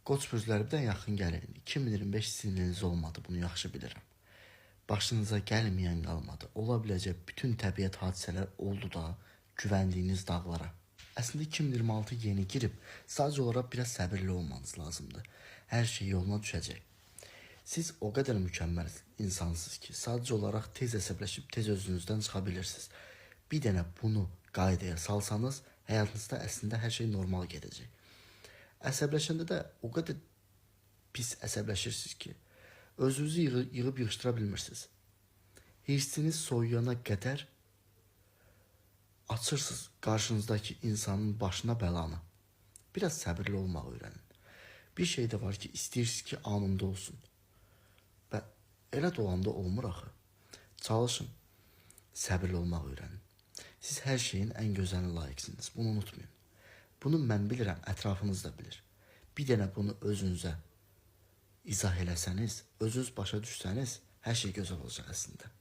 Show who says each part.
Speaker 1: Qoç bürclərimdən yaxın gəlin. 2025 siniriniz olmadı, bunu yaxşı bilirəm. Başınıza gəlməyən qalmadı. Ola biləcək bütün təbiət hadisələr oldu da güvəndiyiniz dağlara. Əslində 2026 yeni girib, sadəcə olaraq biraz səbirli olmanız lazımdır. Hər şey yoluna düşəcək. Siz o qədər mükəmməl insansınız ki, sadəcə olaraq tez əsəbləşib tez özünüzdən çıxa bilirsiniz. Bir dənə bunu qaydaya salsanız, həyatınızda əslində hər şey normal gedəcək. Əsəbləşəndə də o qədər pis əsəbləşirsiniz ki, özünüzü yığıb yığışdıra bilmirsiniz. Hirsiniz soyuyana qədər açırsınız qarşınızdakı insanın başına bəlanı. Biraz səbirli olmağı öyrənin. Bir şey də var ki, istəyirsiniz ki, anında olsun. Və elə də olanda olmur axı. Çalışın, səbirli olmağı öyrənin. Siz hər şeyin ən gözəlinə layiqsiniz. Bunu unutmayın. Bunu mən bilirəm, ətrafınız da bilir. Bir dənə bunu özünüzə izah eləsəniz, özünüz başa düşsəniz, hər şey gözəl olacaq əslində.